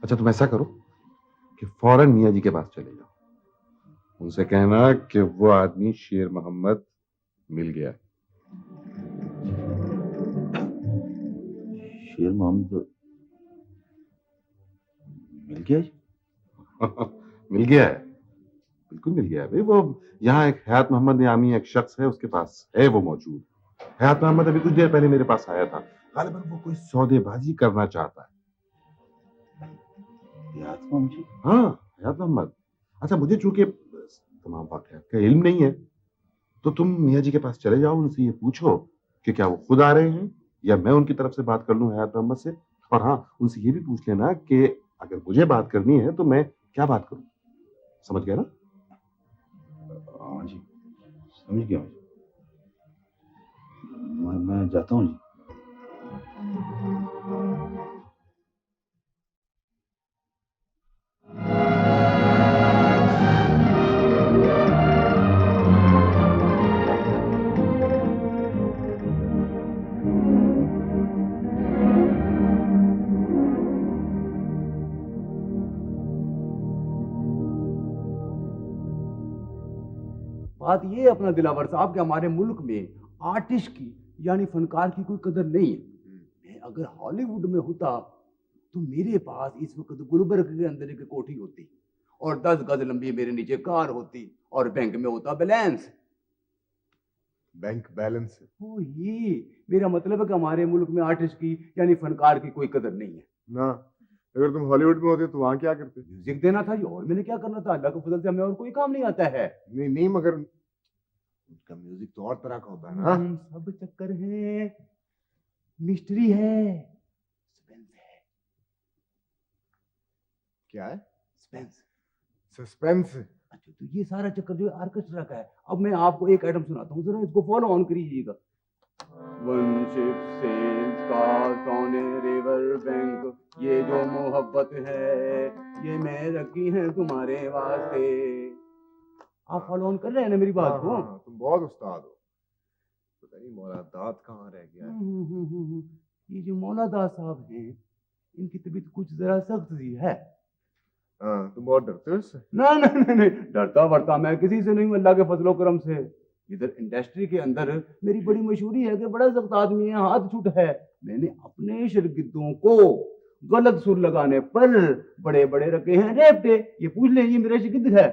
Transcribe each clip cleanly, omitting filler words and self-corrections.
अच्छा तुम ऐसा करो कि फौरन मियाँ जी के पास चले जाओ, उनसे कहना कि वो आदमी शेर मोहम्मद मिल गया। शेर मोहम्मद मिल गया जी? मिल गया है, बिल्कुल मिल गया है भाई। वो यहाँ एक हयात मोहम्मद नामी एक शख्स है, उसके पास है वो मौजूद। हयात मोहम्मद अभी कुछ देर पहले मेरे पास आया था, गालिबन वो कोई सौदेबाजी करना चाहता है। हयात मोहम्मद जी? हाँ, हयात मोहम्मद। अच्छा मुझे चूंकि तमाम वाक़यात का इल्म नहीं है, तो तुम मियाँ जी के पास चले जाओ, उनसे ये पूछो कि क्या वो खुद आ रहे हैं या मैं उनकी तरफ से बात कर लूं हयात मोहम्मद से। और हाँ, उनसे ये भी पूछ लेना कि अगर मुझे बात करनी है तो मैं क्या बात करूं। समझ गया ना? हाँ जी, समझ गया। मैं जाता हूँ जी। बात ये है अपना दिलावर साहब कि हमारे मुल्क में आर्टिस्ट की यानी फनकार की कोई कदर नहीं है। मैं अगर हॉलीवुड में होता तो मेरे पास इस वक्त गुलबर्ग के अंदर एक कोठी होती और 10 गज लंबी मेरे नीचे कार होती और बैंक में होता बैलेंस। Bank balance? ओ ये मेरा मतलब है कि हमारे मुल्क में आर्टिस्ट की यानी फनकार की कोई कदर नहीं है ना, अगर तुम हॉलीवुड में होते तो वहां क्या करते? म्यूजिक देना था जी, और मैंने क्या करना था? अल्लाह के फजल से हमें और कोई काम नहीं आता है। नहीं नहीं, मगर उसका म्यूजिक तो और तरह का होता है ना। सब चक्कर है, मिस्ट्री है, सस्पेंस है। क्या है? सस्पेंस। सस्पेंस? अच्छा तो ये सारा चक्कर जो है ऑर्केस्ट्रा का है। अब मैं आपको एक आइटम सुनाता हूँ, जरा इसको फॉलो ऑन करिएगा। One ship sails past on a river bank, ये जो मोहब्बत है ये मैं रखी है तुम्हारे वास्ते। आप फॉलो ऑन कर रहे हैं ना मेरी बात को? हाँ, तुम बहुत उस्ताद हो। पता नहीं मौला दाद कहाँ रह गया है। ये जो मौला दास साहब हैं इनकी तबीयत कुछ जरा सख्त सी है। हाँ, तुम बहुत डरते हो इससे? नहीं, डरता वरता मैं किसी से नहीं हूँ, अल्लाह के फजलो करम से। इधर इंडस्ट्री के अंदर मेरी बड़ी मशहूरी है कि बड़ा सख्त आदमी है, हाथ छूट है। मैंने अपने शागिर्दों को गलत सुर लगाने पर बड़े बड़े रखे हैं रेपटे। ये पूछ ले, ये मेरा शागिर्द है।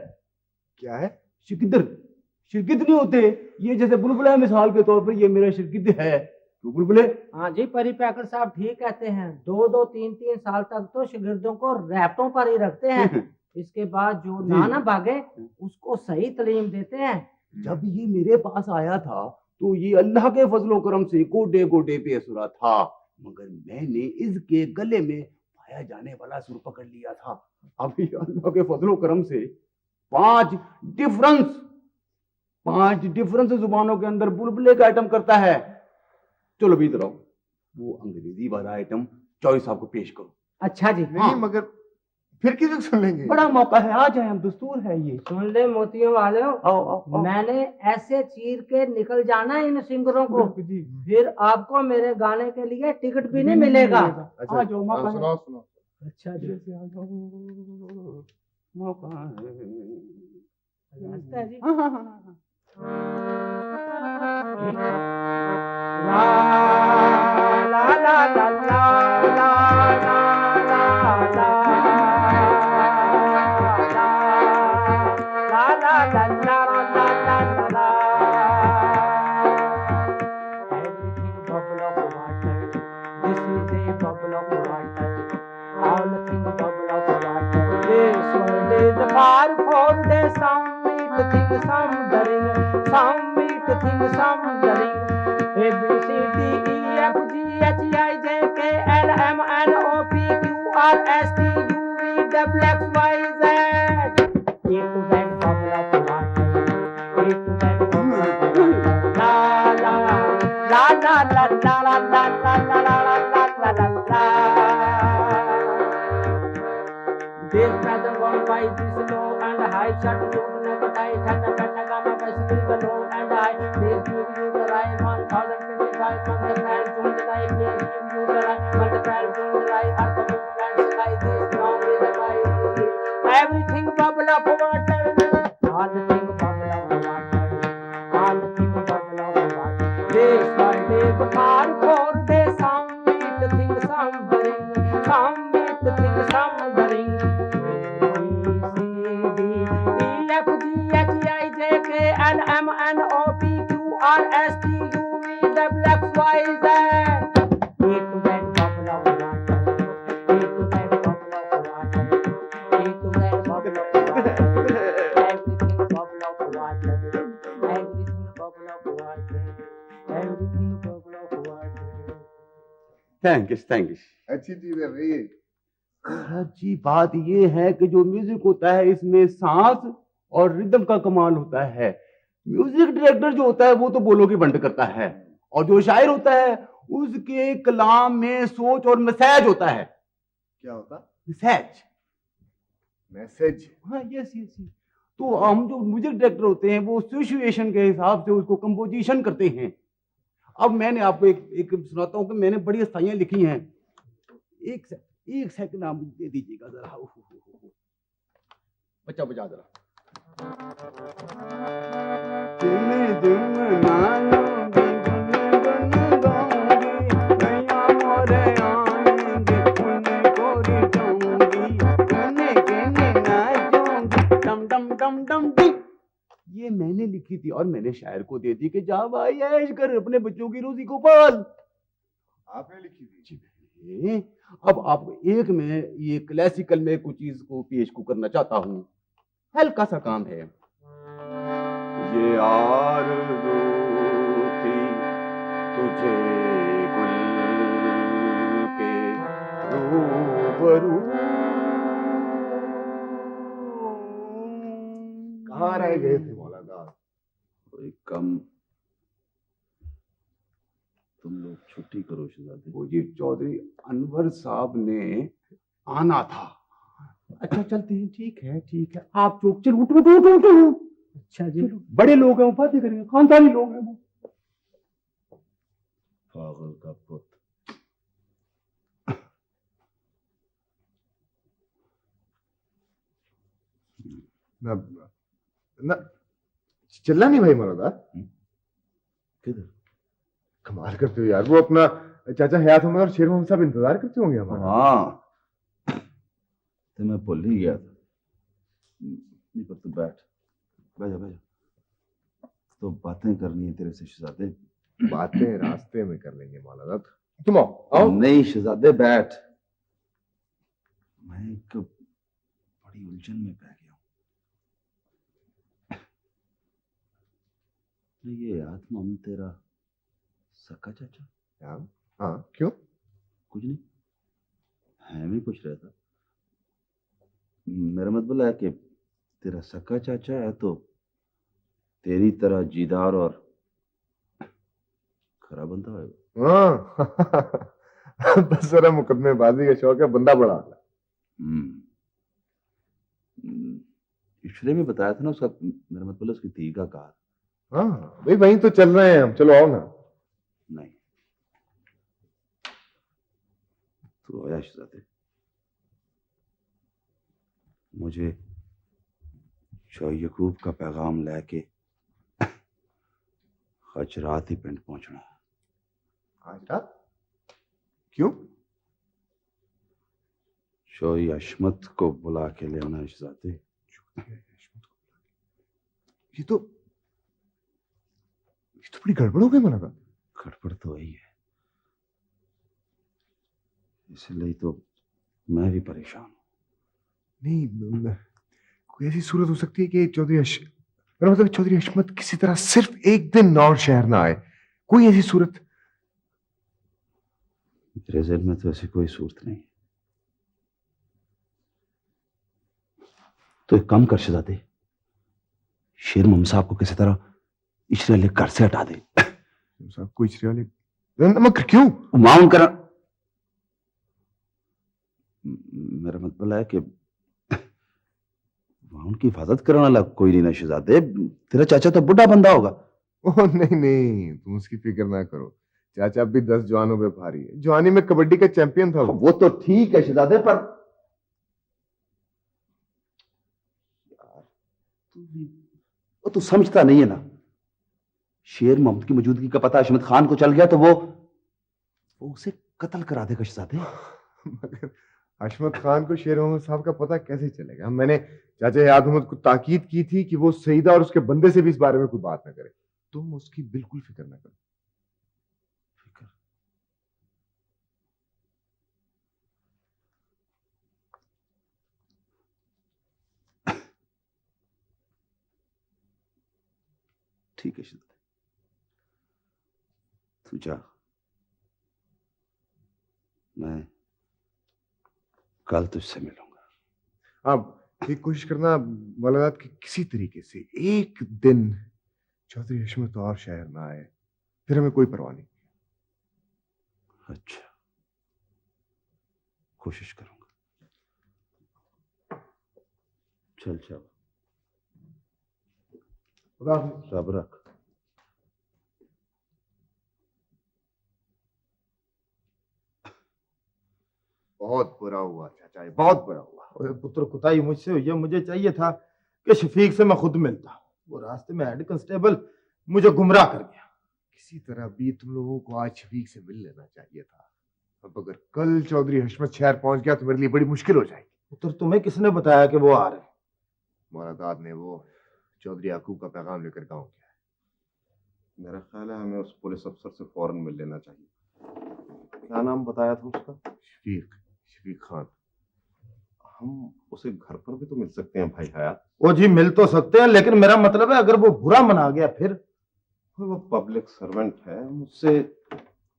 क्या है? शागिर्द नहीं होते ये, जैसे बुलबुला है मिसाल के तौर पर, ये मेरा शागिर्द है। क्यों बुलबुले? हाँ जी, परी पैकर साहब ठीक कहते हैं। 2-2, 3-3 साल तक तो शागिर्दों को रैपटों पर ही रखते हैं। इसके बाद जो ना भागे उसको सही तालीम देते हैं। जब ये मेरे पास आया था तो ये अल्लाह के फजलो करम से गोडे गोडे बेसुरा था, मगर मैंने इसके गले में पाया जाने वाला सुर पकड़ लिया था। अभी अल्लाह के फजलो करम से 5 डिफरेंस जुबानों के अंदर बुलबुले का आइटम करता है। चलो भी इधर आओ, वो अंग्रेजी वाला आइटम चौधरी साहब को पेश करो। अच्छा जी। नहीं मगर फिर किसे सुन लेंगे? बड़ा मौका है, आ जाए, हम दस्तूर है ये। सुन ले मोतियों वाले, आओ। मैंने ऐसे चीर के निकल जाना इन सिंगरों को, फिर आपको मेरे गाने के लिए टिकट भी नहीं मिलेगा। अच्छा, आ जाओ, मौका है। सुनाओ। अच्छा जी, मौका है। रास्ता है जी। ला ला ला ला ला ला Everything bubble of water. This is a bubble of water. All things bubble of water. This world is the far for the some meet thing, some daring, some meet thing, some daring. A B C D E F G H I J K L M N O P Q R S T U V W X Y Z. A to Z bubble of water. A to Z bubble of water. La la la la la la la la la la la la la la. This pattern gone by this low and high shut suit never tight and pentagamma basically the low and high. Please give you the right 1025 month April, June, July. Please give you the right month April, June, July. Earth, moon and sky. This song of water. All the things bubble of water. All the things bubble of water. This world is far for the some eat the thing suffering. Some eat the thing suffering. A, B, C, D, E, F, G, H, I, J, K, L, M, N, O, P, Q, R, S, T, U, V, W, X, Y, Z. A to Z bubble of water. A to Z bubble of water. A to Z bubble of water. Everything bubble of water. Everything bubble of water. Everything bubble of water. Thank you अच्छी चीज है भाई। अच्छी बात ये है कि जो म्यूजिक होता है इसमें सांस और रिदम का कमाल होता है। म्यूजिक डायरेक्टर जो होता है वो तो बोलों की बंड करता है, और जो शायर होता है उसके कलाम में सोच और मैसेज होता है। क्या होता? मैसेज। मैसेज। हाँ, यस यस। तो हम जो म्यूजिक डायरेक्टर होते हैं वो सिचुएशन के हिसाब से उसको कंपोजिशन करते हैं। अब मैंने आपको एक सुनाता हूँ कि मैंने बड़ी स्थाइयाँ लिखी हैं। एक सेकंड आप मुझे दे दीजिएगा जरा। बच्चा बजा जरा। ये मैंने लिखी थी और मैंने शायर को दे दी कि जा भाई ऐश कर, अपने बच्चों की रोजी को पाल। आपने लिखी थी? अब आप एक में ये क्लासिकल में कुछ चीज को पेश को करना चाहता हूँ। हल्का सा काम है। ये आरज़ू थी तुझे गुल के रूबरू। कहाँ रह गए थे मौलाना? कोई कम, तुम लोग छुट्टी करो शहजादे। वो जी चौधरी अनवर साहब ने आना था। अच्छा चलते हैं, ठीक है आप चलो चलो उठो। अच्छा जी, बड़े लोग हैं, वो बातें करेंगे, खानदानी लोग हैं वो। पागल का पुत। ना चलना नहीं भाई मौलाना। किधर? कमाल करते हो यार, वो अपना चाचा हयात उमर और शेर मोहम्मद साहब इंतजार करते होंगे हमारा। हाँ, तो मैं भूल ही गया था। नहीं पर तू बैठ जा। तो बातें करनी है तेरे से शहजादे। बातें रास्ते में कर लेंगे मौलाना। तुम आओ। नहीं शहजादे बैठ। मैं एक बड़ी उलझन में पड़ गया हूँ। ये आत्मा हम तेरा सक्का चाचा? हाँ क्यों? कुछ नहीं, है मैं पूछ रहा था। मेरा मतलब है कि तेरा सक्का चाचा है तो तेरी तरह जीदार और खरा बंदा होगा। हाँ बस जरा मुकदमेबाजी का शौक है, बंदा बड़ा वाला। ईश्वरी में बताया था ना उसका, मेरा मतलब उसकी धी का कार। हाँ भाई वहीं तो चल रहे हैं हम, चलो आओ ना। नहीं तो आया शहजादे, मुझे शाह यकूब का पैगाम लेके आज रात ही पिंड पहुंचना है। आज रात? क्यों? शोई अशमत को बुला के ले आना शहजादे। ये तो बड़ी गड़बड़ हो गई मौलाना। गड़बड़ तो वही है, इसलिए तो मैं भी परेशान हूं। नहीं कोई ऐसी सूरत हो सकती है कि मेरा मतलब चौधरी अशमत किसी तरह सिर्फ एक दिन और शहर ना आए, कोई ऐसी सूरत? मेरे ज़हन में तो ऐसी कोई सूरत नहीं। तो एक काम कर शहजादे, शेर मोहम्मद साहब को किसी तरह इशरे वाले घर से हटा दे। साहब को इशरे वाले? मगर क्यों? माउंट कर, मेरा मतलब है कि वहां उनकी हिफाजत करने वाला कोई नहीं ना शहजादे। तेरा चाचा तो बुढ़ा बंदा होगा। ओह नहीं तुम उसकी फिक्र ना करो, चाचा भी 10 जवानों पे भारी है। जवानी में कबड्डी का चैंपियन था वो। तो ठीक है शहजादे, पर तू समझता नहीं है ना, शेर मोहम्मद की मौजूदगी का पता अशमत खान को चल गया तो वो उसे कत्ल करा देगा शहजादे। मगर अशमत खान को शेर मोहम्मद साहब का पता कैसे चलेगा? मैंने चाचा याद मोहम्मद को ताकीद की थी कि वो सईदा और उसके बंदे से भी इस बारे में कोई बात ना करे। तुम उसकी बिल्कुल फिक्र ना करो। फिक्र? ठीक है शहजादे, तू जा, मैं कल तुझसे मिलूंगा। आप एक कोशिश करना मुलाकात की किसी तरीके से एक दिन चौधरी हशमत और शहर ना आए, फिर हमें कोई परवाह नहीं। अच्छा, कोशिश करूंगा। चल चल, रब रख। बहुत बुरा हुआ चाचा, बहुत बुरा हुआ। ओए पुत्र, कुताई मुझसे हुई है। मुझे चाहिए था कि शफीक से मैं खुद मिलता। वो रास्ते में हेड कांस्टेबल मुझे गुमराह कर गया। किसी तरह भी तुम लोगों को आज शफीक से मिल लेना चाहिए था। अब अगर कल चौधरी हशमत शहर पहुंच गया तो मेरे लिए बड़ी मुश्किल हो जाएगी। पुत्र, तुम्हें किसने बताया कि वो आ रहे हैं? मुरादाद ने वो चौधरी याकूब का पैगाम लेकर गाँव गया है। मेरा ख्याल है हमें उस पुलिस अफसर से फौरन मिल लेना चाहिए। क्या नाम बताया था उसका? शफीक खान। हम उसे घर पर भी तो मिल सकते हैं भाई हयात। वो जी मिल तो सकते हैं, लेकिन मेरा मतलब है अगर वो बुरा मना गया फिर। वो पब्लिक सर्वेंट है, मुझसे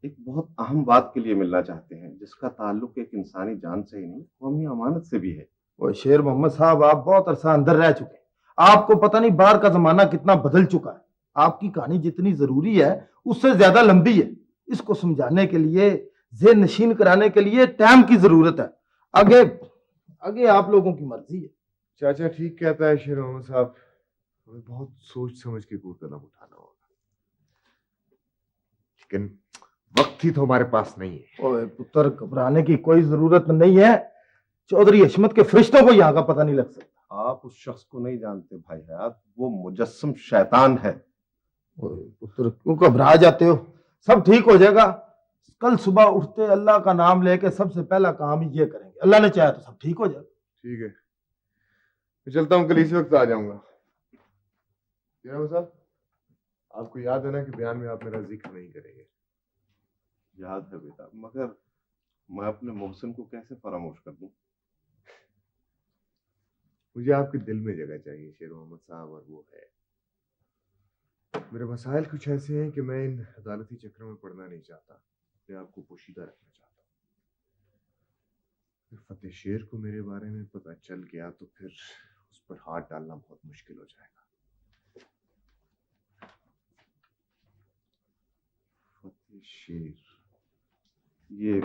एक बहुत अहम बात के लिए मिलना चाहते हैं जिसका ताल्लुक एक इंसानी जान से ही नहीं, कौमी अमानत से भी है। वो शेर मोहम्मद साहब, आप बहुत अरसा अंदर रह चुके हैं। आपको पता नहीं बाहर का जमाना कितना बदल चुका है। आपकी कहानी जितनी जरूरी है उससे ज्यादा लंबी है। इसको समझाने के लिए, ज़हन नशीन कराने के लिए टाइम की जरूरत है। आगे आगे आप लोगों की मर्जी है। चाचा ठीक कहता है शेर मोहम्मद साहब, हमें बहुत सोच समझ के कोई कदम उठाना होगा, लेकिन वक्त ही तो हमारे पास नहीं है। ओए पुत्र, घबराने की कोई जरूरत नहीं है। चौधरी हशमत के फरिश्तों को यहाँ का पता नहीं लग सकता। आप उस शख्स को नहीं जानते भाई हयात, वो मुजस्सम शैतान है। ओए पुत्र, क्यों घबरा जाते हो? सब ठीक हो जाएगा। कल सुबह उठते अल्लाह का नाम लेके सबसे पहला काम ही ये करेंगे। अल्लाह ने चाहा तो सब ठीक हो जाएगा। ठीक है, मैं चलता हूँ, कल इसी वक्त आ जाऊंगा। साहब, आपको याद है ना कि बयान में आप मेरा जिक्र नहीं करेंगे? याद है बेटा, मगर मैं अपने मोहसिन को कैसे फरामोश कर दूं? मुझे आपके दिल में जगह चाहिए शेर मोहम्मद साहब, और वो है। मेरे मसाइल कुछ ऐसे हैं कि मैं इन अदालती चक्रों में पड़ना नहीं चाहता। मैं आपको पोशीदा रखना चाहता हूँ। फतेह शेर को मेरे बारे में पता चल गया तो फिर उस पर हाथ डालना बहुत मुश्किल हो जाएगा। फतेह शेर, ये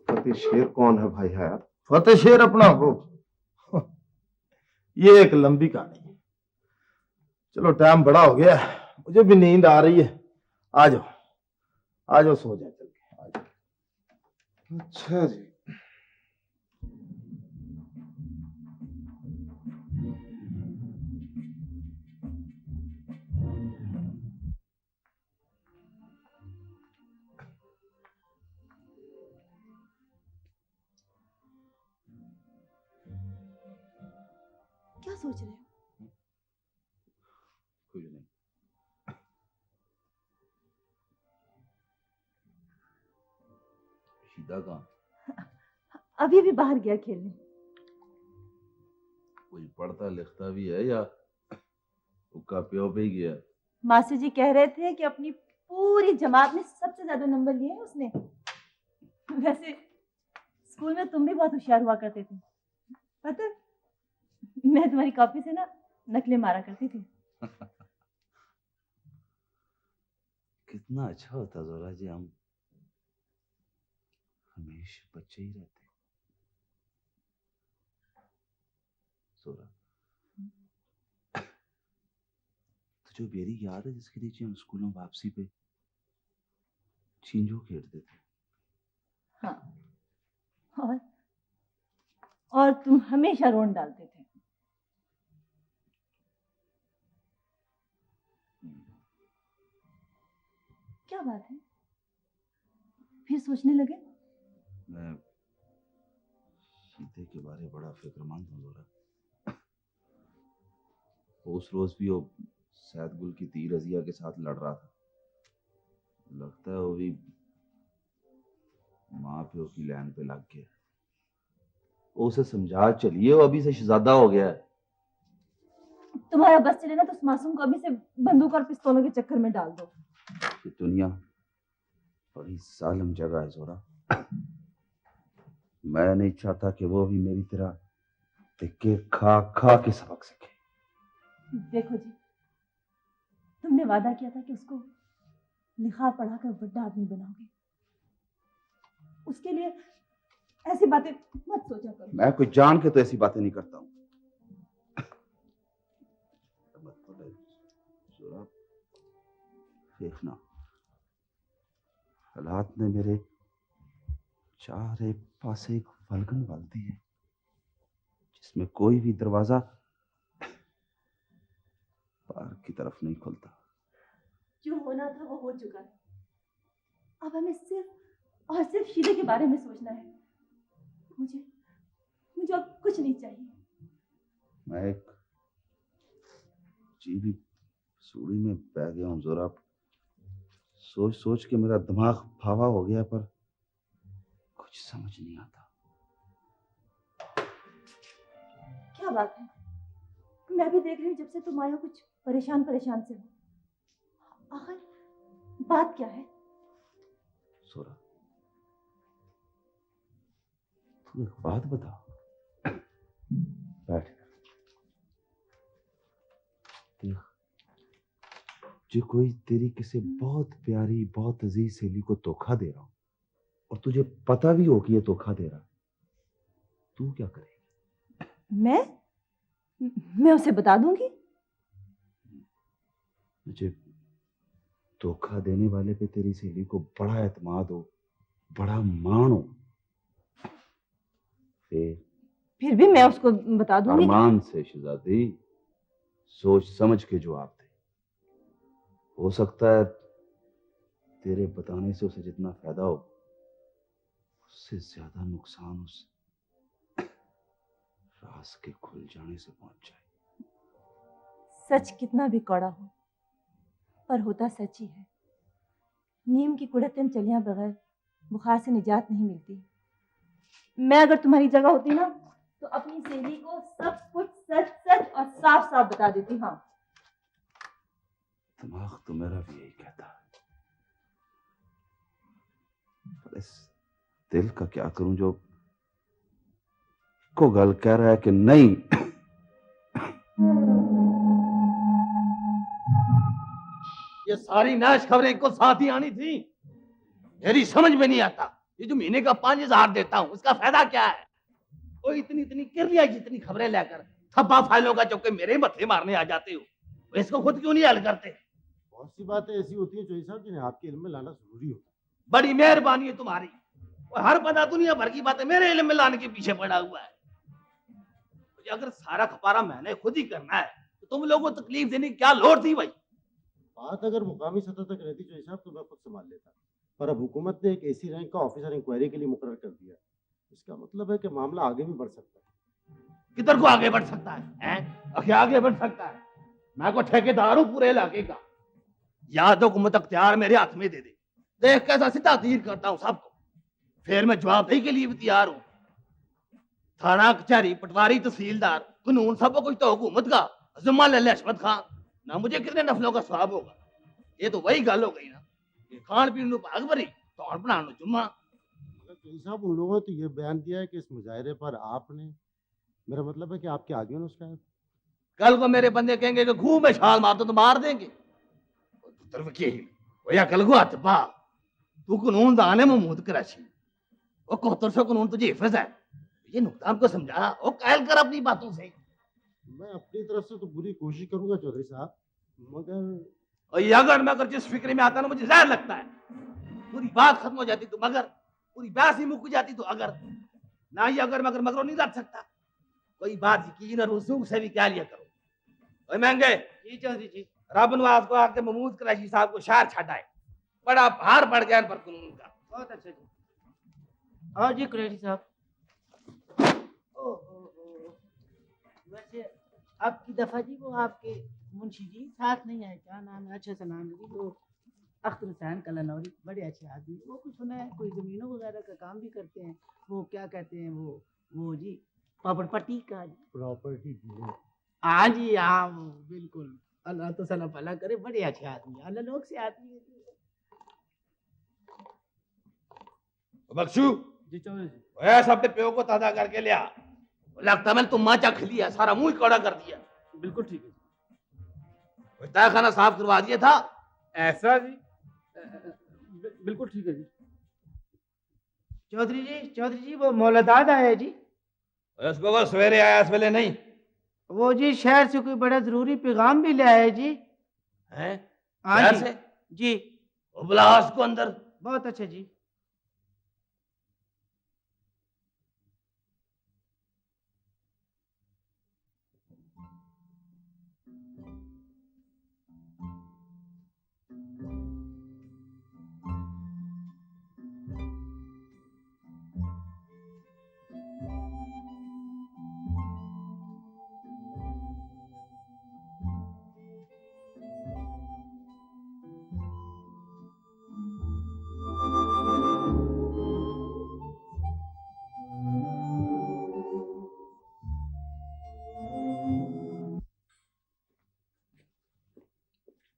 फतेह शेर कौन है भाई हयात? फतेह शेर अपना वो ये एक लंबी कहानी है। चलो टाइम बड़ा हो गया, मुझे भी नींद आ रही है। आ जाओ आ जाओ, सो जाए चल के। आ जाओ। अच्छा जी। क्या सोच रहे हो? कुछ नहीं। शीदा कहाँ? अभी भी बाहर गया खेलने। कोई पढ़ता लिखता भी है या उसका प्यो पे ही गया? मास्टर जी कह रहे थे कि अपनी पूरी जमात में सबसे ज्यादा नंबर लिए हैं उसने। वैसे स्कूल में तुम भी बहुत होशियार हुआ करते थे, पता है? मैं तुम्हारी कॉपी से ना नकलें मारा करती थी। कितना अच्छा होता जोरा जी, हम हमेशा बच्चे ही रहते। जोरा, तुझे बेरी याद है जिसके नीचे हम स्कूलों वापसी पे छींजो खेलते थे? हाँ, और तुम हमेशा रोन डालते थे। क्या बात है, फिर सोचने लगे? मैं शीते के बारे बड़ा फिक्रमंद हूँ जोरा। उस रोज भी वो सैद गुल की तीर रजिया के साथ लड़ रहा था। लगता है वो भी माँ प्यो की लाइन पे लग गया। वो उसे समझा चलिए, वो अभी से शहजादा हो गया है। तुम्हारा बस चले ना तो उस मासूम को अभी से बंदूक और पिस्तौलों के चक्कर में डाल दो। ये दुनिया बड़ी जालिम जगह है जोरा। मैं नहीं चाहता कि वो भी मेरी तरह टिक्के खा खा के सबक सीखे। देखो जी, तुमने वादा किया था कि उसको लिखा पढ़ा कर बड़ा आदमी बनाओगे। उसके लिए ऐसी बातें मत सोचा करो। मैं कोई जान के तो ऐसी बातें नहीं करता हूँ। जोरा, देखना, हालात ने मेरे चारे पासे एक फलगन डाल दी है जिसमें कोई भी दरवाजा बाहर की तरफ नहीं खुलता। जो होना था वो हो चुका है। अब हमें सिर्फ और सिर्फ शीले के बारे में सोचना है। मुझे मुझे अब कुछ नहीं चाहिए। मैं एक जीवी सूड़ी में बह गया हूँ जोरा। सोच सोच के मेरा दिमाग फावा हो गया, पर कुछ समझ नहीं आता। क्या बात है, मैं भी देख रही हूँ जब से तुम आए हो कुछ परेशान परेशान से हो। आखिर बात क्या है? सोरा, तू एक बात बता। बैठ। देख, जो कोई तेरी किसी बहुत प्यारी बहुत अजीज सहेली को धोखा दे रहा हो और तुझे पता भी हो कि ये धोखा दे रहा, तू क्या करेगी? मैं उसे बता दूंगी। मुझे धोखा देने वाले पे तेरी सहेली को बड़ा एतमाद हो, बड़ा मान हो, फिर भी मैं उसको बता दूंगी। अरमान से शहजादी, सोच समझ के जवाब दे। हो सकता है तेरे बताने से उसे जितना फायदा हो, उससे ज्यादा नुकसान उस राज के खुल जाने से पहुंच जाए। सच कितना भी कड़वा हो, पर होता सच ही है। नीम की कुड़तन चलियां बगैर बुखार से निजात नहीं मिलती। मैं अगर तुम्हारी जगह होती ना तो अपनी सहेली को सब कुछ सच सच और साफ साफ बता देती। हाँ, दिमाग तो मेरा भी यही कहता है, पर इस दिल का क्या करूं जो को गल कह रहा है कि नहीं। ये सारी नाश खबरें को साथ ही आनी थी। मेरी समझ में नहीं आता, ये जो महीने का 5,000 देता हूँ उसका फायदा क्या है? वो इतनी इतनी कर लिया जितनी खबरें लेकर थप्पा फाइलों का चौके मेरे मथे मारने आ जाते हो। इसको खुद क्यों नहीं हल करते? बहुत सी बातें ऐसी होती है चौधरी साहब जिन्हें आपके इल्म में लाना जरूरी होता है। बड़ी मेहरबानी है तुम्हारी। और हर बंदा दुनिया भर की बातें मेरे इल्म में लाने के पीछे पड़ा हुआ है। अगर सारा खपारा मैंने खुद ही करना है तो तुम लोगों को तकलीफ देने की क्या लोड़ थी भाई? बात अगर मुकामी सतह तक रहती चौधरी साहब तो मैं खुद संभाल लेता, पर अब हुकूमत ने एक ऐसी रैंक का ऑफिसर इंक्वायरी के लिए मुकर्रर कर दिया। इसका मतलब है कि मामला आगे भी बढ़ सकता है। किधर को आगे बढ़ सकता है? आगे आगे बढ़ सकता है? मैं को ठेकेदार हूं पूरे इलाके का। याद हुकूमत अख्तियार मेरे हाथ में दे दे, देख कैसा सीधा तीर करता हूं सबको। फिर मैं जवाबदेही के लिए भी तैयार हूं। थाना कचहरी पटवारी तहसीलदार कानून सब कुछ तो हुकूमत का। जिम्मा ले ले हशमत खान ना, मुझे कितने नफलों का स्वाब होगा। ये तो वही गल हो गई ना, ये खान पीन भाग भरी तो बनाना जुम्मा। चौधरी साहब, उन लोगों ने तो ये बयान दिया है कि इस मुजाहरे पर आपने, मेरा मतलब है कि आपके आदमियों ने उसका, कल को मेरे बंदे कहेंगे कि खूह में छाल मार दो तो मार देंगे। कल को हथ पा, तू कानून दाने महमूद कराची, वो 7100 कानून तुझे हिफज है। ये नुकता हमको समझा, वो कायल कर अपनी बातों से। मैं अपनी तरफ से तो पूरी कोशिश करूंगा चौधरी साहब, मगर और ये अगर जिस फिक्र में आता ना मुझे जहर लगता है। पूरी बात खत्म हो जाती तो मगर, पूरी बात ही मुक जाती तो अगर। ना ही अगर मगर मगरों नहीं रख सकता। कोई बात यकीन और रसूख से भी क्या लिया करो। ओए महंगे जी चौधरी जी, रब नवाज को आके महमूद कराची साहब को शहर छाटाए। बड़ा भार पड़ गया इन पर कानून का। बहुत अच्छा जी। और जी कुरैशी साहब, वैसे आपकी दफा जी वो आपके मुंशी जी साथ नहीं आए, क्या नाम है, अच्छे से नाम है जी, वो अख्तर हुसैन कलानौरी, बड़े अच्छे आदमी, वो कुछ सुना है कोई जमीनों वगैरह का काम भी करते हैं, वो क्या कहते हैं वो जी पापड़ पट्टी का जी, प्रॉपर्टी की हाँ जी हाँ, वो बिल्कुल, अल्लाह तो सलाम भला करे, बड़े अच्छे आदमी, अल्लाह लोग से आदमी है जी। बख्शू जी चौधरी जी। ऐसा अपने प्यो को ताजा करके लिया, लगता मैंने तुम माचा खली है, सारा मुंह ही कौड़ा कर दिया। बिल्कुल ठीक है जी। तहखाना साफ करवा दिया था। ऐसा जी? बिल्कुल ठीक है जी। चौधरी जी वो मौलदाद आया जी। उसको वो सवेरे आया, इस वेले नहीं। वो जी शहर से कोई बड़ा जरूरी पैगाम भी ले आया जी। हैं? हाँ शहर जी से? जी। बुला उसको अंदर। बहुत अच्छा जी।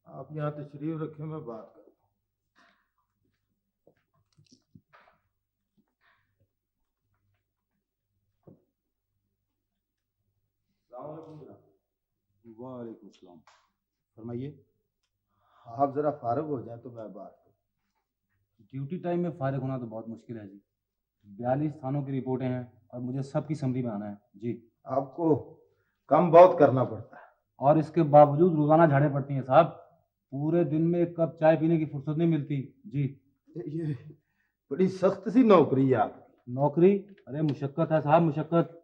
आप यहाँ तशरीफ रखें, मैं बात करता हूँ। वालेकुम सलाम, फरमाइए। आप जरा फारग हो जाए तो मैं बात करूँ। ड्यूटी टाइम में फारिग होना तो बहुत मुश्किल है जी। 42 थानों की रिपोर्टें हैं और मुझे सबकी समरी बनाना है जी। आपको काम बहुत करना पड़ता है। और इसके बावजूद रोजाना झाड़े पड़ती हैं साहब। पूरे दिन में एक कप चाय पीने की फुर्सत नहीं मिलती जी। ये बड़ी सख्त सी नौकरी है आपकी। नौकरी? अरे मुशक्कत है साहब, मुशक्कत।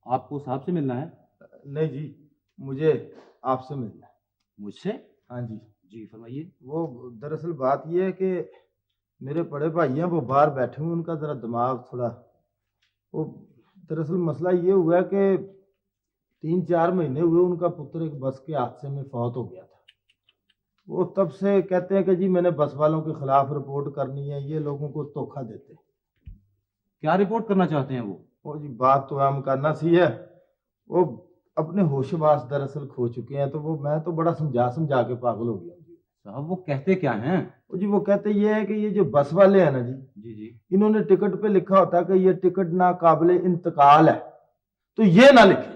आपको साहब से मिलना है? नहीं जी, मुझे आपसे मिलना है। मुझसे? हाँ जी जी फरमाइए। वो दरअसल बात ये है कि मेरे बड़े भाई हैं, वो बाहर बैठे हुए, उनका जरा दिमाग थोड़ा वो, दरअसल मसला ये हुआ है कि 3-4 महीने हुए उनका पुत्र एक बस के हादसे में फौत हो गया था। वो तब से कहते हैं कि जी मैंने बस वालों के खिलाफ रिपोर्ट करनी है, ये लोगों को धोखा देते हैं। क्या रिपोर्ट करना चाहते हैं वो? जी बात तो हम करना सी है, वो अपने होशबाज दरअसल खो चुके हैं, तो वो मैं तो बड़ा समझा के पागल हो गया जी। साहब वो कहते क्या हैं? जी वो कहते ये है कि ये जो बस वाले हैं ना जी, जी जी। इन्होंने टिकट पे लिखा होता है कि ये टिकट नाकाबिले इंतकाल है, तो ये ना लिखे।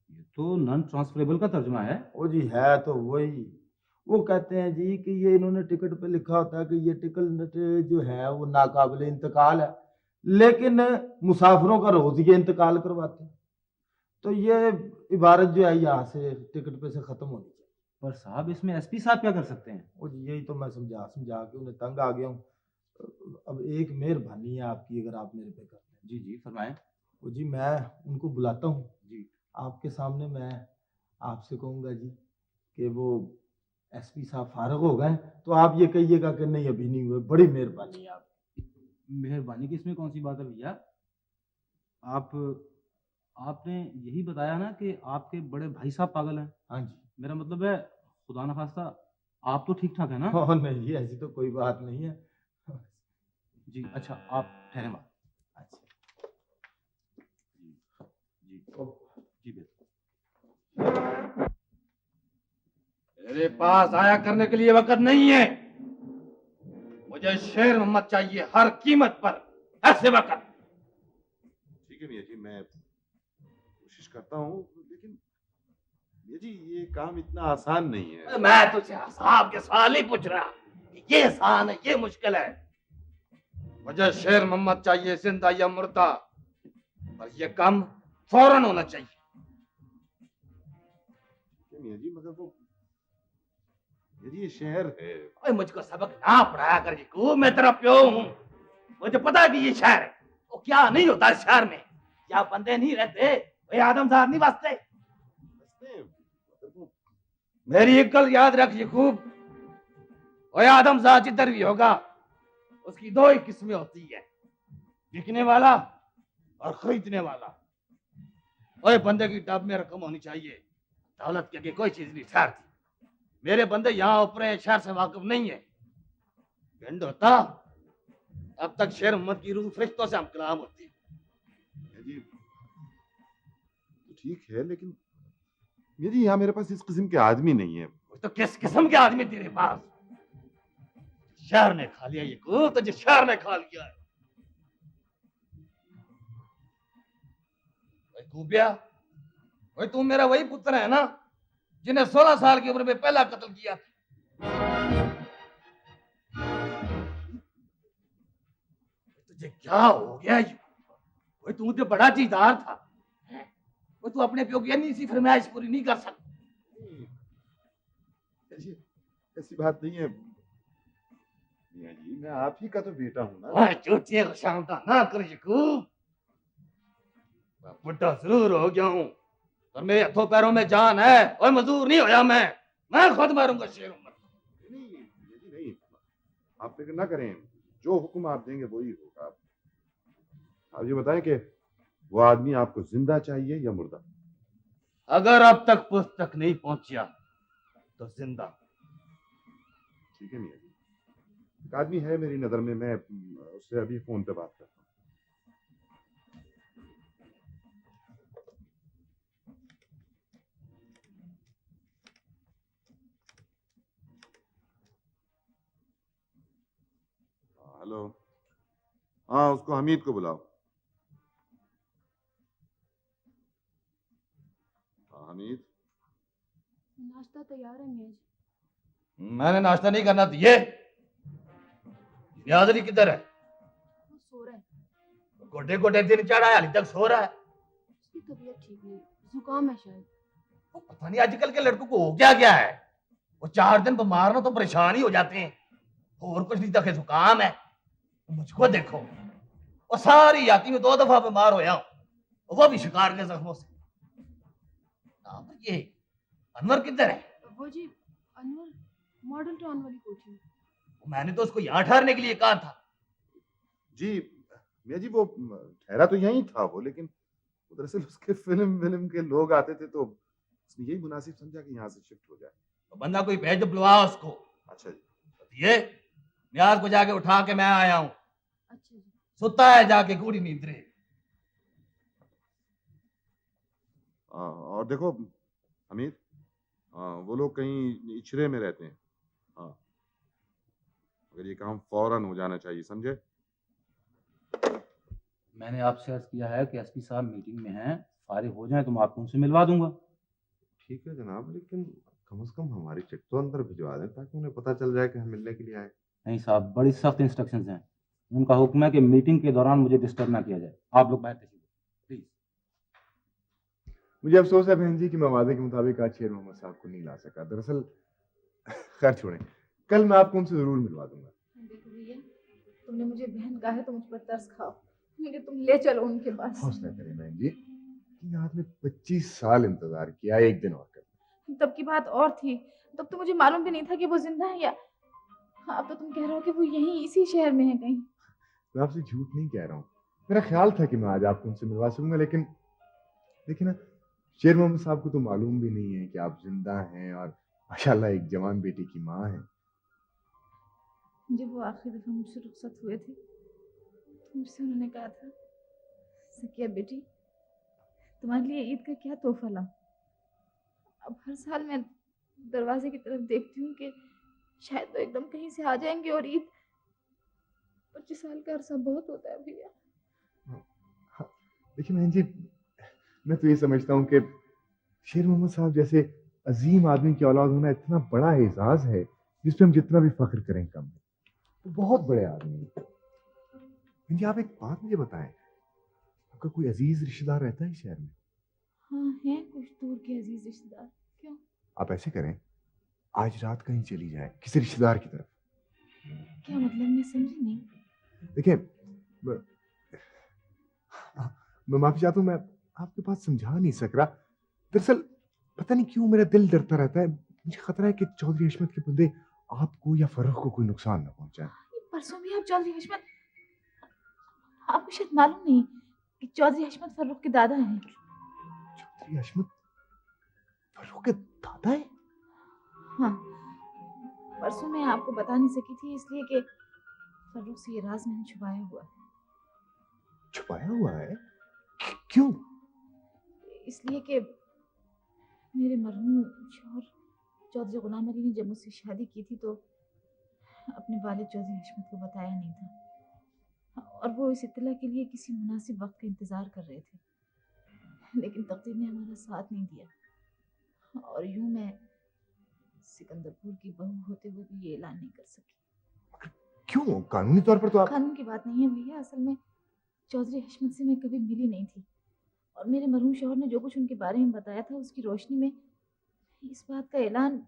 ये तो नॉन ट्रांसफरेबल का तर्जुमा है। वो जी है तो वही। वो कहते हैं जी कि ये इन्होंने टिकट पे लिखा होता है कि ये टिकट जो है वो नाकाबिले इंतकाल है, लेकिन मुसाफिरों का रोज ये इंतकाल करवाते हैं। तो ये इबारत जो है यहाँ से टिकट पे से खत्म होनी चाहिए। पर साहब इसमें एसपी साहब क्या कर सकते हैं? वो जी यही तो मैं समझा के उन्हें तंग आ गया हूँ। अब एक मेहरबानी है आपकी, अगर आप मेरे पे करते हैं। जी जी फरमाएं। वो जी मैं उनको बुलाता हूँ जी। आपके सामने, मैं आपसे कहूँगा जी कि वो एसपी साहब फारग हो गए, तो आप ये कहिएगा कि नहीं अभी नहीं हुए। बड़ी मेहरबानी है आपकी। मेहरबानी की इसमें कौन सी बात है भैया? आपने यही बताया ना कि आपके बड़े भाई साहब पागल हैं। हाँ जी। मेरा मतलब है खुदा न खास्ता आप तो ठीक ठाक है ना? हाँ नहीं जी, ऐसी तो कोई बात नहीं है जी। अच्छा आप ठहरे बात। अच्छा जी जी बिल्कुल। मेरे पास आया करने के लिए वक्त नहीं है। मुझे शेर मोहम्मद चाहिए हर कीमत पर, ऐसे वक्त। ठीक है मियाँ जी, मैं कोशिश करता हूँ, लेकिन मियाँ जी ये काम इतना आसान नहीं है। मैं तुझसे साहब के सवाल ही पूछ रहा कि ये आसान है ये मुश्किल है। मुझे शेर मोहम्मद चाहिए, जिंदा या मुर्दा, और ये काम फौरन होना चाहिए। मियाँ जी मगर वो मियाँ जी ये शहर है। ओए मुझको सबक ना पढ़ाया कर यकूब, मैं तेरा प्यो हूँ। मुझे पता है कि ये शहर है। वो क्या नहीं होता इस शहर में, क्या बंदे नहीं रहते, वे आदमजाद नहीं बसते। मेरी एक गल याद रख यकूब, ओए आदमजात जिधर भी होगा उसकी दो ही किस्में होती है, बिकने वाला और खरीदने वाला। ओए बंदे की टब में रकम होनी चाहिए, दौलत के आगे कोई चीज नहीं ठहरती। मेरे बंदे यहाँ ऊपर शहर से वाकिफ नहीं है। भिंड होता अब तक शेर मोहम्मद की रूह फरिश्तों से हम कलाम होती। जी तो ठीक है, लेकिन ये जी यहाँ मेरे पास इस किस्म के आदमी नहीं है। तो किस किस्म के आदमी तेरे पास? शहर ने खा लिया ये को, तुझे शहर ने खा लिया है। कूबिया, भाई तू मेरा वही पुत्र है ना जिन्हें 16 साल की उम्र में पहला कत्ल किया था। तुझे क्या हो गया? भाई तू तो बड़ा चीदार था, वो तू अपने प्यो की इसी फरमाइश पूरी नहीं कर सकता। ऐसी बात नहीं है मियां जी, मैं आप ही का तो बेटा हूं ना। चोटियां को शामता ना कर यकूब, मैं बुढ़ा जरूर हो गया हूं और मेरे हाथों पैरों में जान है और मजदूर नहीं होया मैं खुद मारूंगा शेर उम्र। नहीं, आप फिक्र ना करें, जो हुक्म आप देंगे वही होगा। आप ये बताएं कि वो आदमी आपको जिंदा चाहिए या मुर्दा? अगर अब तक पुस्त तक नहीं पहुंचा तो जिंदा। ठीक है मियां जी, एक आदमी है मेरी नजर में, मैं उससे अभी फोन पे बात करता हूँ। हेलो, हाँ उसको हमीद को बुलाओ। हाँ हमीद, नाश्ता तैयार है मियां जी। मैंने नाश्ता नहीं करना दिए। नियाजरी किधर है? वो सो रहा है। गोटे गोटे दिन चढ़ा है, हाली तक सो रहा है। उसकी तबीयत ठीक नहीं, जुकाम है शायद। वो पता नहीं आजकल के लड़कों को हो क्या है, वो 4 दिन बीमार ना तो परेशान ही हो जाते हैं, और कुछ नहीं तक जुकाम है। मुझको देखो, वो सारी याती में 2 दफा बीमार होया हूं, वो भी शिकार के जख्मों से। ये अनवर किधर है? वो जी अनवर मॉडल टाउन वाली कोठी में। मैंने तो उसको यहाँ ठहरने के लिए कहा था। जी मियां जी वो ठहरा तो यहीं था वो, लेकिन दरअसल उसके फिल्म के लोग आते थे तो उसने यही मुनासिब समझा कि यहाँ से शिफ्ट हो जाए। तो बंदा कोई भेज दो, बुलवा उसको। अच्छा जी। ये न्याज को जाके उठा के मैं आया हूँ। अच्छा जी। सुता है जाके गूढ़ी नींद रे। और देखो हमीद, वो लोग कहीं इचरे में रहते हैं। हाँ, अगर ये काम फौरन हो जाना चाहिए, समझे? मैंने आपसे अर्ज किया है कि एसपी साहब मीटिंग में हैं, फारिग हो जाएं तो मैं आपको उनसे मिलवा दूंगा। ठीक है जनाब, लेकिन कम से कम हमारी चिट तो अंदर भिजवा दें ताकि उन्हें पता चल जाए कि हम मिलने के लिए आए। नहीं साहब, बड़ी सख्त इंस्ट्रक्शंस हैं। उनका हुक्म है कि मीटिंग के दौरान मुझे डिस्टर्ब ना किया जाए। आप लोग बाहर तशरीफ प्लीज। मुझे अफसोस है बहन जी कि मैं वादे के मुताबिक आज शेर मोहम्मद साहब को नहीं ला सका। दरअसल खैर छोड़ें, कल मैं आपको उनसे जरूर मिलवा दूंगा। देखो भैया, तुमने मुझे बहन कहा है तो मुझ पर तरस खाओ, लेकिन तुम ले चलो उनके पास। हौसला करें बहन जी, कि आपने 25 साल इंतजार किया, एक दिन और कर। तब की बात और थी, तब तो मुझे मालूम भी नहीं था कि वो जिंदा है या अब तो तुम कह रहे हो कि वो यहीं इसी शहर में है कहीं। मैं आपसे झूठ नहीं कह रहा हूँ, मेरा ख्याल था कि मैं आज आपको उनसे मिलवा सकूंगा, लेकिन देखिए ना, शेर मोहम्मद साहब को तो मालूम भी नहीं है कि आप जिंदा हैं और माशाल्लाह एक जवान बेटी की माँ हैं। जब वो आखिरी दफा मुझसे रुखसत हुए थे तो मुझसे उन्होंने कहा था, सकिया बेटी तुम्हारे लिए ईद का क्या तोहफा लाऊं। अब हर साल मैं दरवाजे की तरफ देखती हूँ कि शायद वो एकदम कहीं से आ जाएंगे, और ईद 25 साल का अरसा बहुत होता है भैया। देखिए बहन जी, मैं तो ये समझता हूँ कि शेर मोहम्मद साहब जैसे अजीम आदमी की औलाद होना इतना बड़ा एजाज है जिस पे हम जितना भी फख्र करें कम है। तो बहुत बड़े आदमी हैं। बहन जी, आप एक बात मुझे बताएं, आपका कोई अजीज रिश्तेदार रहता है इस शहर में? हाँ हैं कुछ दूर के अजीज रिश्तेदार। क्यों? आप ऐसे करें, आज रात कहीं चली जाए किसी रिश्तेदार की तरफ। क्या मतलब, मैं समझी नहीं। देखिए मैं माफी चाहता हूँ, मैं आपके पास समझा नहीं सक रहा। दरअसल पता नहीं क्यों मेरा दिल डरता रहता है। मुझे खतरा है कि चौधरी हशमत के बंदे आपको या फर्रुख को कोई नुकसान ना पहुंचाए। परसों भी आप चौधरी हशमत, आपको शायद मालूम नहीं कि चौधरी हशमत फर्रुख के दादा हैं। चौधरी हशमत फर्रुख के दादा है? हाँ, परसों मैं आपको बता नहीं सकी थी इसलिए कि फर्रुख से ये राज मैंने छुपाया हुआ है। छुपाया हुआ है? क्यों? इसलिए कि मेरे मरहूम शौहर चौधरी गुलाम अली ने जब मुझसे शादी की थी तो अपने वालिद चौधरी हशमत को बताया नहीं था, और वो इस इत्तला के लिए किसी मुनासिब वक्त का इंतज़ार कर रहे थे, लेकिन तकदीर ने हमारा साथ नहीं दिया और यूं मैं सिकंदरपुर की बहू होते हुए भी ये ऐलान नहीं कर सकी। क्यों? कानूनी तौर पर तो आप... कानून की बात नहीं है भैया, असल में चौधरी हशमत से मैं कभी मिली नहीं थी और मेरे मरहूम शौहर ने जो कुछ उनके बारे में बताया था उसकी रोशनी में इस बात का ऐलान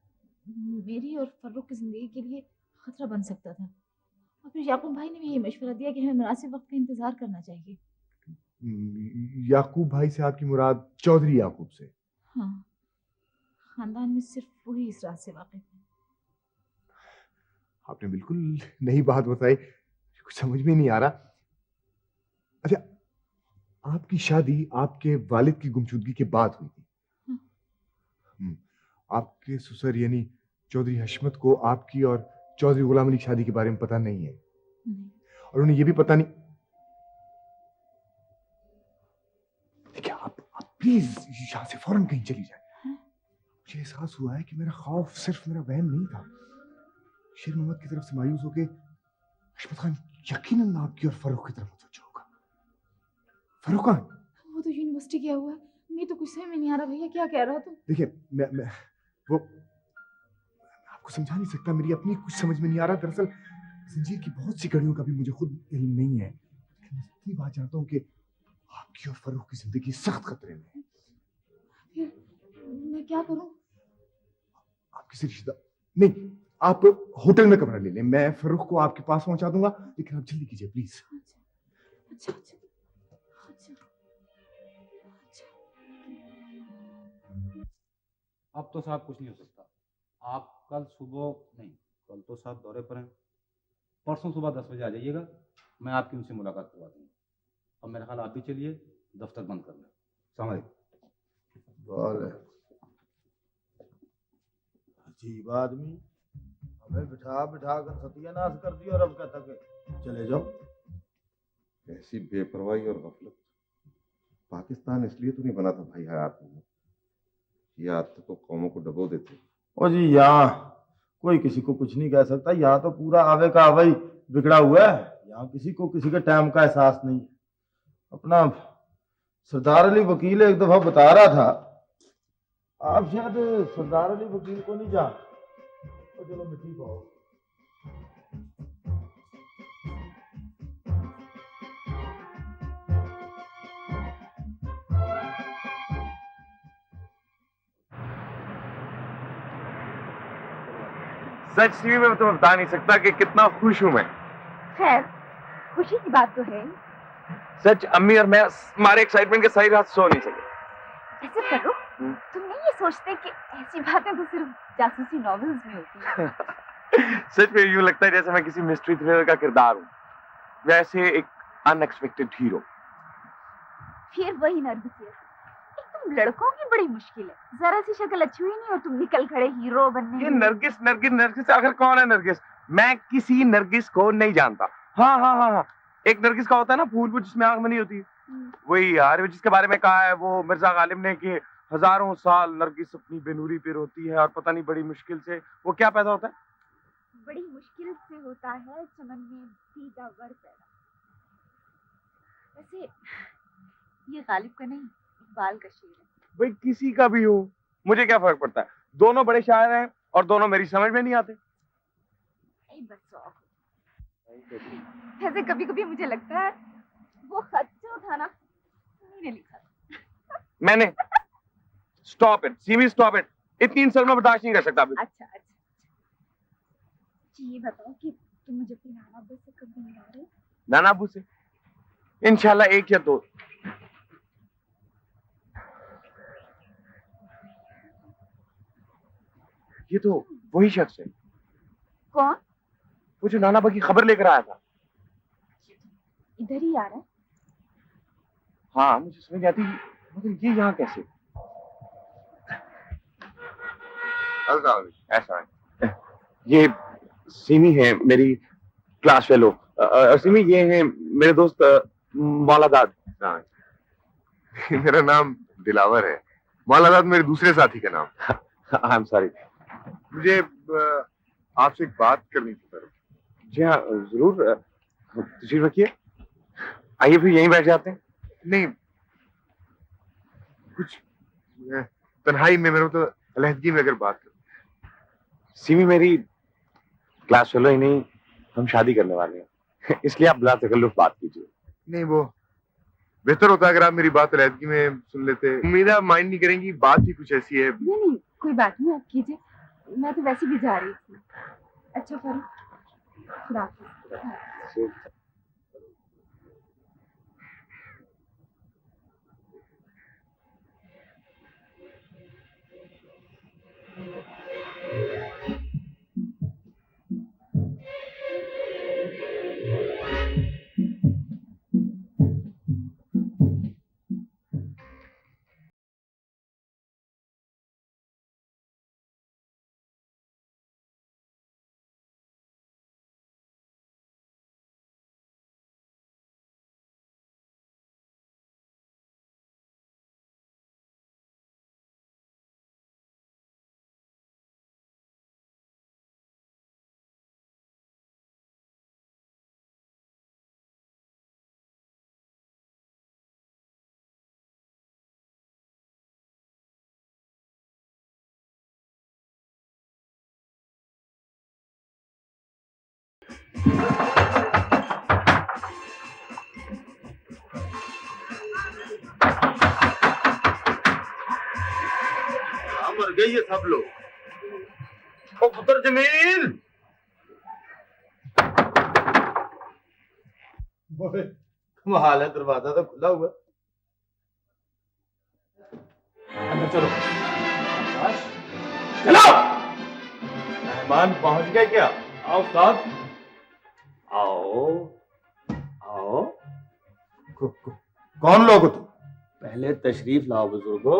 मेरी और फर्रुख की ज़िंदगी के लिए खतरा बन सकता था। और फिर याकूब भाई ने भी ये मशवरा दिया कि हमें मुनासिब वक्त का इंतज़ार करना चाहिए। याकूब भाई से आपकी मुराद चौधरी याकूब से? हाँ, खानदान में सिर्फ वही इस राज से वाकिफ है। आपने बिल्कुल नई बात बताई, कुछ समझ में नहीं आ रहा। अच्छा, आपकी शादी आपके वालिद की गुमशुदगी के बाद हुई थी? हाँ। आपके ससुर यानी चौधरी हशमत को आपकी और चौधरी गुलाम अली की शादी के बारे में पता नहीं है? नहीं। और उन्हें यह भी पता नहीं... देखिए, आप प्लीज यहाँ से फौरन कहीं चली जाए। मुझे एहसास हुआ है कि मेरा खौफ सिर्फ मेरा वहम नहीं था। शेर मोहम्मद की तरफ से मायूस होकर हशमत खान यकीनन आपकी और फर्रुख की तरफ मुतवज्जो होगा। फर्रुख खान, वो तो यूनिवर्सिटी गया हुआ है, मैं तो कुछ समझ में नहीं आ रहा भैया, क्या कह रहा हो तुम? देखिए, मैं वो आपको समझा नहीं सकता, मेरी अपनी कुछ समझ में नहीं आ रहा। दरअसल जंजीर की बहुत सी कड़ियों का भी मुझे खुद इल्म नहीं है, लेकिन मैं इतनी बात जानता हूँ कि आपकी और फर्रुख की जिंदगी सख्त खतरे में है। फिर मैं क्या करूं? आप किसी रिश्तेदार... नहीं, आप होटल में कमरा ले लें, मैं फर्रुख को आपके पास पहुंचा दूंगा, लेकिन आप जल्दी कीजिए प्लीज। अच्छा अच्छा अच्छा अच्छा। अब तो साहब कुछ नहीं हो सकता। आप कल सुबह नहीं, कल तो साहब दौरे पर हैं, परसों सुबह 10 बजे आ जाइएगा, मैं आपकी उनसे मुलाकात करवा दूंगा। अब मेरा ख्याल आप भी चलिए, दफ्तर बंद कर लें। सलाम अलैकुम। अजीब आदमी, हमें बिठा बिठा कर सत्यानाश कर दिया और अब कहता कि चले जाओ। ऐसी बेपरवाही और गफलत पाकिस्तान इसलिए तो नहीं बना था भाई हयात में, ये आदतें तो कौमों को डबो देते। ओ जी, यहाँ कोई किसी को कुछ नहीं कह सकता, यहाँ तो पूरा आवे का आवा ही बिगड़ा हुआ है। यहाँ किसी को किसी के टाइम का एहसास नहीं है। अपना सरदार अली वकील एक दफा बता रहा था, आप शायद सरदार अली वकील को नहीं जानते। तो चलो मिट्टी पाओ। सच में मैं तुम्हें बता नहीं सकता कि कितना खुश हूं मैं। खैर, खुशी की बात तो है। सच, अम्मी और मैं हमारे एक्साइटमेंट के सही रात सो नहीं सके। ऐसे करो, तुम नहीं ये सोचते कि ऐसी बातें तो सिर्फ जासूसी नॉवेल्स में होती हैं। सच में यूं लगता है जैसे मैं किसी मिस्ट्री थ्रिलर का किरदार हूं, वैसे एक अनएक्सपेक्टेड हीरो। फिर वही नर्गिस, तुम लड़कों की बड़ी मुश्किल है, जरा सी शक्ल अच्छी हुई नहीं और तुम निकल खड़े हीरो बनने। ये नरगिस नरगिस नरगिस आखिर कौन है नरगिस? मैं किसी नरगिस को नहीं जानता। हाँ हाँ हाँ हाँ, एक नरगिस का होता है ना फूल, वो जिसमें आंख बनी होती है, वही यार, जिसके बारे में कहा है वो मिर्जा गालिब ने कि हजारों साल नरगिस अपनी बेनूरी पे रोती है और पता नहीं बड़ी मुश्किल से वो क्या पैदा होता है। बड़ी मुश्किल से होता है चमन में सीधा वर पैदा। वैसे ये गालिब का नहीं, इकबाल का शेर है। भाई किसी का भी हो, मुझे क्या फर्क पड़ता है, दोनों बड़े शायर हैं और दोनों मेरी समझ में नहीं आते। ऐसे कभी कभी मुझे लगता है वो खत जो था ना, मैंने लिखा था। मैंने? Stop it semi, stop it, इतनी इंसल्ट मैं बर्दाश्त नहीं कर सकता अभी। अच्छा अच्छा, ये बताओ कि तुम मुझे अपने नाना अब्बू से कब मिला रहे हो? नाना अब्बू से इंशाल्लाह 1 या 2। ये तो वही शख्स है कौन? वो जो नाना बा की खबर लेकर आया था। इधर ही आ रहा है? हाँ मुझे समझ आती, मगर ये यहाँ कैसे? ऐसा है, ये सिमी है मेरी क्लास फेलो। सिमी ये है मेरे दोस्त मौलादाद। मेरा नाम दिलावर है, मौलादाद मेरे दूसरे साथी का नाम। I am sorry. मुझे आपसे एक बात करनी थी सर। जी हाँ जरूर, तशरीफ रखिए। आइए फिर यहीं बैठ जाते हैं। नहीं, कुछ तन्हाई में, मेरे तो अलहदगी में अगर बात करूं। सिमी मेरी क्लास फेलो ही नहीं, हम शादी करने वाले हैं, इसलिए आप बिला तकल्लुफ बात कीजिए। नहीं, वो बेहतर होता अगर आप मेरी बात अलहदगी में सुन लेते। उम्मीद है आप माइंड नहीं करेंगी, बात ही कुछ ऐसी है। नहीं, कोई बात नहीं, आप कीजिए। मैं तो वैसे भी जा रही थी। अच्छा फारूक, खुदा हाफिज़। मर गए ये सब लोग। ओ पुत्र जमील, कमाल है, दरवाजा तो खुला हुआ। अंदर चलो। चलो। मेहमान पहुंच गए क्या? आओ उस्ताद, आओ आओ। कौन लोग हो तुम? पहले तशरीफ लाओ बुजुर्गो,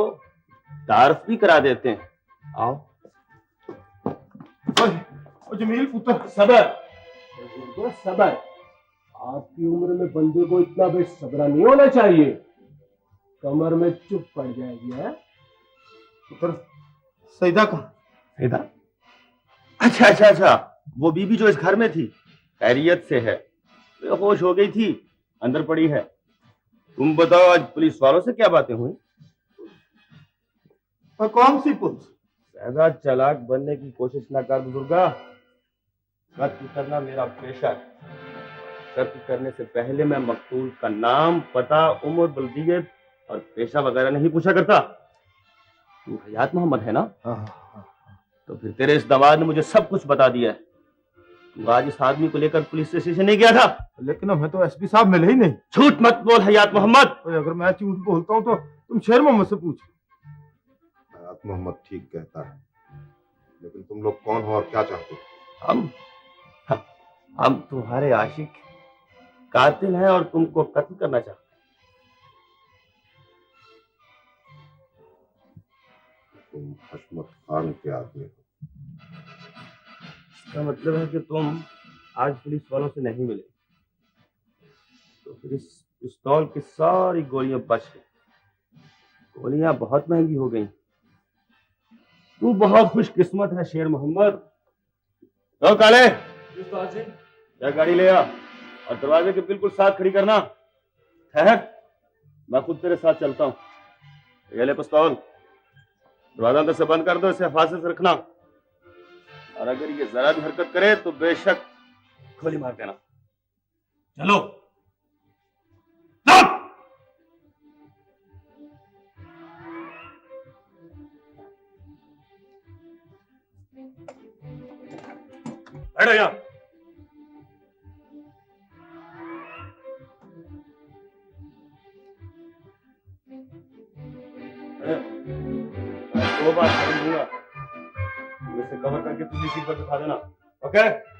तारफ भी करा देते हैं। आओ। ओ जमील पुत्र, सबर बुजुर्गो, सबर। आपकी उम्र में बंदे को इतना बेसब्रा नहीं होना चाहिए, कमर में चुप पड़ जाएगी। है पुत्र, सईदा कहाँ? सईदा? अच्छा अच्छा अच्छा, वो बीबी जो इस घर में थी, खैरियत से है, बेहोश हो गई थी, अंदर पड़ी है। तुम बताओ आज पुलिस वालों से क्या बातें हुई? और कौन सी पुलिस? ज्यादा चालाक बनने की कोशिश ना कर बुजुर्गा, कत्ल करना मेरा पेशा है। कत्ल करने से पहले मैं मकतूल का नाम, पता, उम्र, बल्दियत और पेशा वगैरह नहीं पूछा करता। तू हयात मोहम्मद है ना? तो फिर तेरे इस दामाद ने मुझे सब कुछ बता दिया है। तू आज इस आदमी को लेकर पुलिस स्टेशन नहीं गया था? लेकिन हमें तो एसपी साहब मिले ही नहीं। झूठ मत बोल हयात मोहम्मद। अगर मैं झूठ बोलता हूँ तो तुम शेर मोहम्मद से पूछो। हयात मोहम्मद ठीक कहता है, लेकिन तुम लोग कौन हो और क्या चाहते हो? हम तुम्हारे आशिक कातिल हैं और तुमको कत्ल करना चाहते हैं। तुम हशमत खान के आदमी हो। इसका मतलब है कि तुम आज पुलिस वालों से नहीं मिले, तो फिर इस पिस्तौल की सारी गोलियां बच गई। गोलियां बहुत महंगी हो गई। तू बहुत खुशकिस्मत है शेर मोहम्मद। तो काले, क्या गाड़ी ले आ और दरवाजे के बिल्कुल साथ खड़ी करना। ठहर, मैं खुद तेरे साथ चलता हूँ। ये ले पिस्तौल, दरवाजा अंदर से बंद कर दो, इसे हिफाजत से रखना, और अगर ये जरा भी हरकत करे तो बेशक गोली मार देना। चलो। बैठो यहाँ। मैं 2 बार कर दूंगा, इसे कवर करके तुझे सीट पर बिठा देना। ओके